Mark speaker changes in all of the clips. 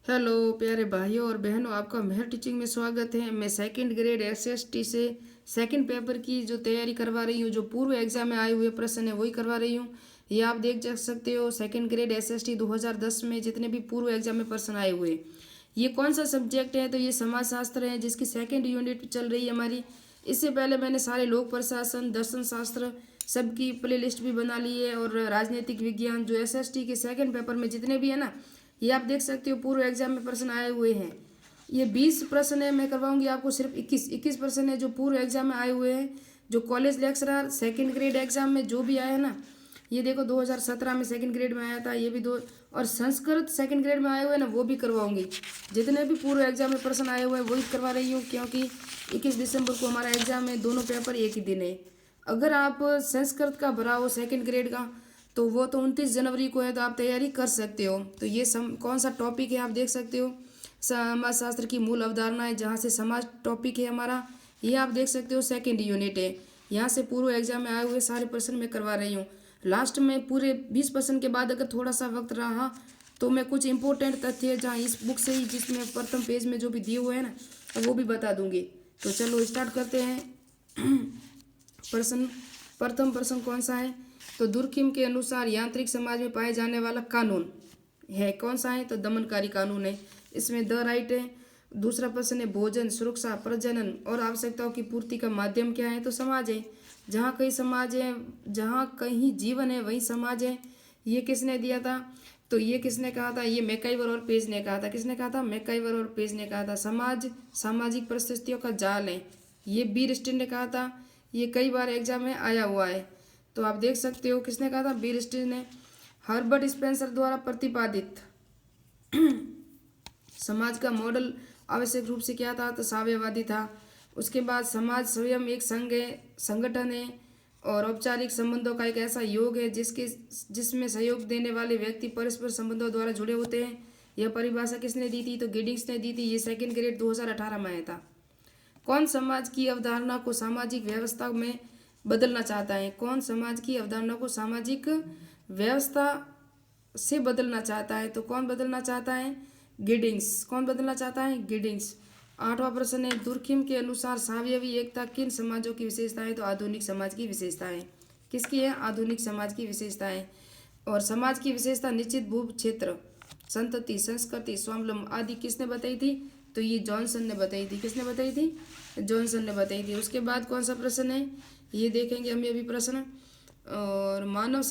Speaker 1: Hello प्यारे भाइयों और बहनों, आपका मेहर टीचिंग में स्वागत है। मैं सेकंड ग्रेड एसएसटी से सेकंड पेपर की जो तैयारी करवा रही हूँ, जो पूर्व एग्जाम में आए हुए प्रश्न है वही करवा रही हूँ। ये आप देख सकते हो, सेकंड ग्रेड एसएसटी 2010 में जितने भी पूर्व एग्जाम में प्रश्न आए हुए। ये कौन सा सब्जेक्ट है? तो ये समाजशास्त्र है, जिसकी सेकेंड यूनिट चल रही है हमारी। इससे पहले मैंने सारे लोक प्रशासन, दर्शन शास्त्र सबकी प्ले लिस्ट भी बना ली है। और राजनीतिक विज्ञान जो एसएसटी के सेकंड पेपर में जितने भी है ना, ये आप देख सकते हो पूर्व एग्जाम में प्रश्न आए हुए हैं। ये 20 प्रश्न है, मैं करवाऊंगी आपको सिर्फ 21 प्रश्न है जो पूर्व एग्जाम में आए हुए हैं। जो college lecturer second grade exam में जो भी आया है ना, ये देखो 2017 में सेकंड ग्रेड में आया था, ये भी दो। और संस्कृत सेकंड ग्रेड में आए हुए हैं ना, वो भी करवाऊंगी। जितने भी पूर्व एग्जाम में प्रश्न आए हुए हैं वही करवा रही हूँ, क्योंकि 21 दिसंबर को हमारा एग्जाम है। दोनों पेपर एक ही दिन है। अगर आप संस्कृत का भरा हो सेकंड ग्रेड का, तो वो तो 29 जनवरी को है, तो आप तैयारी कर सकते हो। तो ये कौन सा टॉपिक है आप देख सकते हो, समाजशास्त्र की मूल अवधारणाएं, जहाँ से समाज टॉपिक है हमारा। ये आप देख सकते हो सेकंड यूनिट है। यहाँ से पूर्व एग्जाम में आए हुए सारे प्रश्न मैं करवा रही हूँ। लास्ट में पूरे 20 प्रश्न के बाद अगर थोड़ा सा वक्त रहा तो मैं कुछ इंपॉर्टेंट तथ्य जहाँ इस बुक से ही, जिसमें प्रथम पेज में जो भी दिए हुए हैं ना, वो भी बता दूंगी। तो चलो स्टार्ट करते हैं। प्रश्न, प्रथम प्रश्न कौन सा है? तो दुर्खिम के अनुसार यांत्रिक समाज में पाए जाने वाला कानून है कौन सा है? तो दमनकारी कानून है। इसमें द राइट है। दूसरा प्रश्न है भोजन, सुरक्षा, प्रजनन और आवश्यकताओं की पूर्ति का माध्यम क्या है? तो समाज है। जहाँ कहीं समाज है, जहाँ कहीं जीवन है वहीं समाज है। ये किसने दिया था? तो ये किसने कहा था? ये मैकाइवर और पेज ने कहा था। किसने कहा था? मैकाइवर और पेज ने कहा था। समाज सामाजिक परिस्थितियों का जाल है, ये बी रिस्टिन ने कहा था। ये कई बार एग्जाम में आया हुआ है, तो आप देख सकते हो किसने कहा था? बी रिस्टिन ने। हर्बर्ट स्पेंसर द्वारा प्रतिपादित समाज का मॉडल आवश्यक रूप से क्या था? तो साम्यवादी था। उसके बाद समाज स्वयं एक संघ है, संगठन है और औपचारिक संबंधों का एक ऐसा योग है जिसमें सहयोग देने वाले व्यक्ति परस्पर संबंधों द्वारा जुड़े होते हैं। यह परिभाषा किसने दी थी? तो गिडिंग्स ने दी थी। ये सेकंड ग्रेड 2018 में आया था। कौन समाज की अवधारणा को सामाजिक व्यवस्था में बदलना चाहता है? कौन समाज की अवधारणा को सामाजिक व्यवस्था से बदलना चाहता है? तो कौन बदलना चाहता है? गिडिंग्स। कौन बदलना चाहता है? गिडिंग्स। आठवां प्रश्न है दुर्खिम के अनुसार सावयवी एकता किन समाजों की विशेषता है? तो आधुनिक समाज की विशेषता है। किसकी है? आधुनिक समाज की विशेषता है। और समाज की विशेषता निश्चित भू क्षेत्र, संतति, संस्कृति, स्वावलंबन आदि किसने बताई थी? तो ये जॉनसन ने बताई थी। किसने बताई थी? जॉनसन ने बताई थी। उसके बाद कौन सा प्रश्न है ये देखेंगे हम, ये भी प्रश्न। और मानव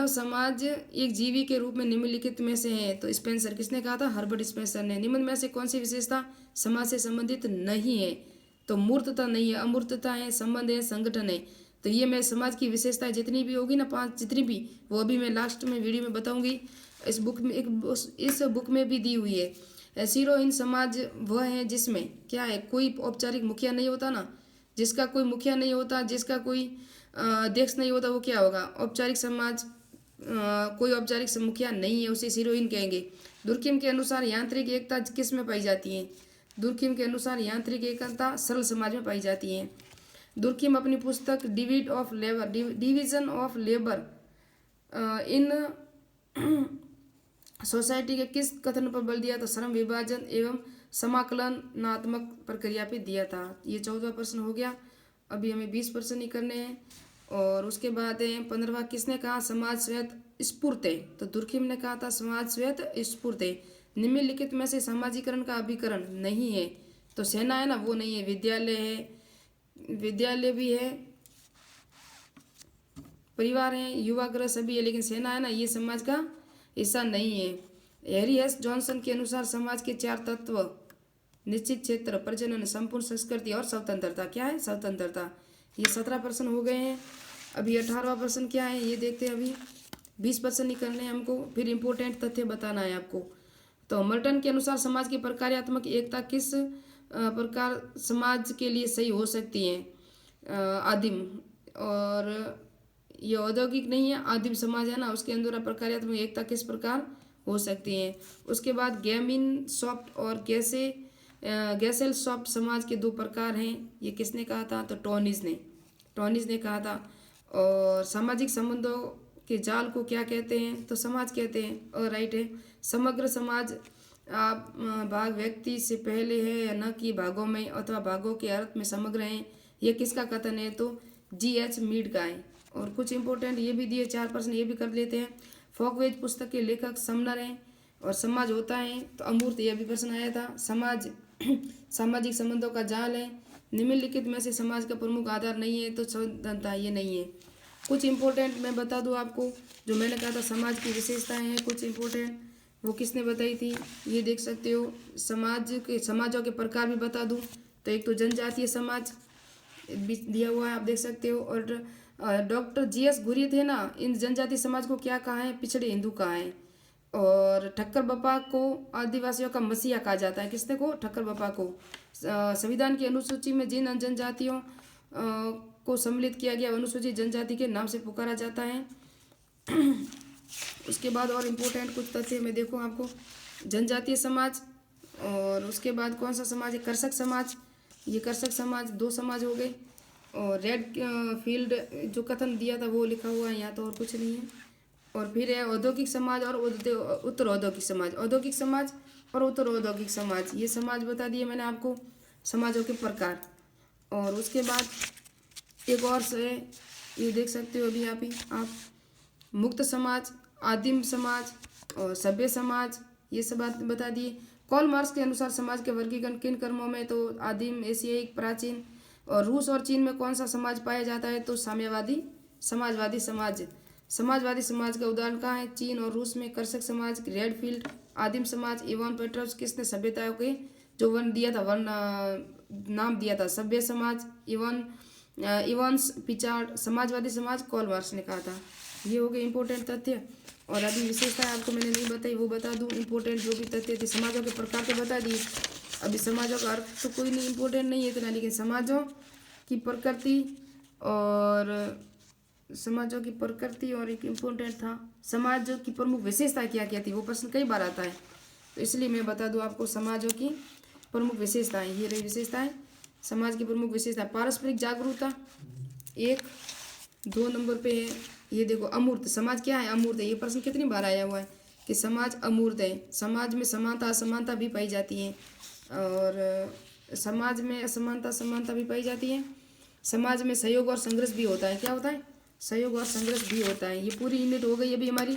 Speaker 1: समाज एक जीवी के रूप में निम्नलिखित में से है? तो स्पेंसर। किसने कहा था? हर्बर्ट स्पेंसर ने। निम्न में से कौन सी विशेषता समाज से संबंधित नहीं है? तो मूर्तता नहीं है, अमूर्तता है, संबंध है, संगठन है। तो ये मैं समाज की विशेषताएं जितनी भी होगी ना, 5 जितनी भी, वो अभी मैं लास्ट में वीडियो में बताऊंगी। इस बुक में इस बुक में भी दी हुई है। सिरोहीन समाज वह है जिसमें क्या है? कोई औपचारिक मुखिया नहीं होता ना। जिसका कोई मुखिया नहीं होता, जिसका कोई अध्यक्ष नहीं होता, वो क्या होगा? औपचारिक समाज। कोई औपचारिक मुखिया नहीं है, उसे सिरोहीन कहेंगे। दुर्खिम के अनुसार यांत्रिक एकता किस में पाई जाती है? दुर्खिम के अनुसार यांत्रिक एकता सरल समाज में पाई जाती है। दुर्खिम अपनी पुस्तक division of labour in society के किस कथन पर बल दिया? तो श्रम विभाजन एवं समाकलनात्मक प्रक्रिया पे दिया था। ये 14वां प्रश्न हो गया। अभी हमें 20 प्रश्न ही करने हैं। और उसके बाद है 15वां। किसने कहा समाज स्वयं स्फूर्त है? तो दुर्खिम ने कहा था समाज स्वयं स्फूर्त है। निम्नलिखित में से सामाजिकरण का अभिकरण नहीं है? तो सेना है ना, वो नहीं है। विद्यालय है, विद्यालय भी है, परिवार है, युवा गृह सभी है, लेकिन सेना है ना, ये समाज का हिस्सा नहीं है। हैरी एस जॉनसन के अनुसार समाज के 4 तत्व निश्चित क्षेत्र, प्रजनन, संपूर्ण संस्कृति और स्वतंत्रता। क्या है? स्वतंत्रता। ये 17 प्रश्न हो गए हैं। अभी 18वां प्रश्न क्या है ये देखते हैं। अभी 20 प्रश्न ही करने हैं हमको, फिर इंपॉर्टेंट तथ्य बताना है आपको। तो मर्टन के अनुसार समाज की प्रकार्यात्मक एकता किस प्रकार समाज के लिए सही हो सकती है? आदिम। और ये औद्योगिक नहीं है, आदिम समाज है ना, उसके अंदर प्रकार्यात्मक एकता किस प्रकार हो सकती है? उसके बाद गेमिन सॉफ्ट और गैसेल सॉफ्ट समाज के 2 प्रकार हैं। ये किसने कहा था? तो टॉनिस ने कहा था। और सामाजिक संबंधों के जाल को क्या कहते हैं? तो समाज कहते हैं, और राइट है। समग्र समाज आप भाग व्यक्ति से पहले है या न कि भागों में अथवा भागों के अर्थ में समग्र हैं, ये किसका कथन है? तो G.H. मीड का है। और कुछ इंपॉर्टेंट ये भी दिए 4% ये भी कर लेते हैं। फोकवेज पुस्तक के लेखक समनर हैं, और समाज होता है तो अमूर्त, यह भी प्रश्न आया था। समाज सामाजिक संबंधों का जाल है। निम्नलिखित में से समाज का प्रमुख आधार नहीं है, तो संबंधता ये नहीं है। कुछ इंपॉर्टेंट मैं बता दूं आपको, जो मैंने कहा था समाज की विशेषताएं हैं कुछ इंपॉर्टेंट, वो किसने बताई थी ये देख सकते हो। समाजों के प्रकार भी बता दूं तो एक तो जनजातीय समाज दिया हुआ है, आप देख सकते हो। और डॉक्टर G.S. घुरी थे ना, इन जनजातीय समाज को क्या कहा है? पिछड़े हिंदू कहा है। और ठक्कर बप्पा को आदिवासियों का मसीहा कहा जाता है। किसने को? ठक्कर बप्पा को। संविधान की अनुसूची में जिन जनजातियों को सम्मिलित किया गया अनुसूचित जनजाति के नाम से पुकारा जाता है। उसके बाद और इम्पोर्टेंट कुछ तथ्य में देखो आपको, जनजातीय समाज, और उसके बाद कौन सा समाज है? कर्षक समाज। ये कर्षक समाज 2 समाज हो गए। और रेड फील्ड जो कथन दिया था वो लिखा हुआ है यहाँ, तो और कुछ नहीं है। और फिर है औद्योगिक समाज और उत्तर औद्योगिक समाज। औद्योगिक समाज और उत्तर औद्योगिक समाज, ये समाज बता दिए मैंने आपको, समाजों के प्रकार। और उसके बाद एक और है, ये देख सकते हो अभी यहाँ पे आप, मुक्त समाज, आदिम समाज और सभ्य समाज, ये सब बात बता दिए। कार्ल मार्क्स के अनुसार समाज के वर्गीकरण किन कर्मों में? तो आदिम, एशियाई, प्राचीन। और रूस और चीन में कौन सा समाज पाया जाता है? तो साम्यवादी समाजवादी समाज। समाजवादी समाज का उदाहरण कहाँ है? चीन और रूस में। कर्षक समाज, रेडफील्ड, आदिम समाज। इवान पेट्रोव्स किसने सभ्यताओं के जो वर्ण दिया था, वर्ण नाम दिया था? सभ्य समाज इवान्स पिचार्ड। समाजवादी समाज कार्ल मार्क्स ने कहा था। ये हो गए इंपॉर्टेंट तथ्य। और अभी विशेषताएं आपको मैंने नहीं बताई, वो बता दूं। इंपॉर्टेंट जो भी तथ्य थे, समाजों के प्रकार तो बता दिए। अभी समाजों का अर्थ तो कोई नहीं इंपॉर्टेंट नहीं है इतना, लेकिन समाजों की प्रकृति और एक इम्पोर्टेंट था समाज की प्रमुख विशेषता क्या क्या थी, वो प्रश्न कई बार आता है, तो इसलिए मैं बता दूं आपको समाजों की प्रमुख विशेषताएं। ये रही विशेषताएं, समाज की प्रमुख विशेषता। पारस्परिक जागरूकता 1, 2 नंबर पे है। ये देखो अमूर्त समाज क्या है? अमूर्त है। ये प्रश्न कितनी बार आया हुआ है कि समाज अमूर्त है। समाज में समानता असमानता भी पाई जाती है, और समाज में असमानता समानता भी पाई जाती है। समाज में सहयोग और संघर्ष भी होता है। क्या होता है? सहयोग और संघर्ष भी होता है। ये पूरी यूनिट हो गई अभी हमारी।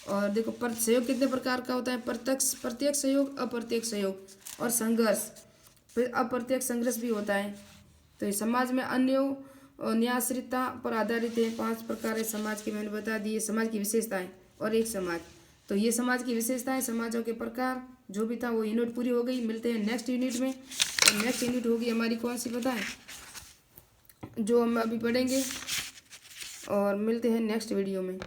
Speaker 1: और देखो सहयोग कितने प्रकार का होता है? प्रत्यक्ष सहयोग, अप्रत्यक्ष सहयोग और संघर्ष। फिर अप्रत्यक्ष संघर्ष भी होता है। तो समाज में अन्य न्यायश्रितता पर आधारित है। 5 प्रकार है समाज के, मैंने बता दिए। समाज की विशेषताएं और एक समाज, तो ये समाज की विशेषताएं, समाजों के प्रकार जो भी था वो यूनिट पूरी हो गई। मिलते हैं नेक्स्ट यूनिट में। और नेक्स्ट यूनिट होगी हमारी कौन सी पता है? जो हम अभी पढ़ेंगे। और मिलते हैं नेक्स्ट वीडियो में।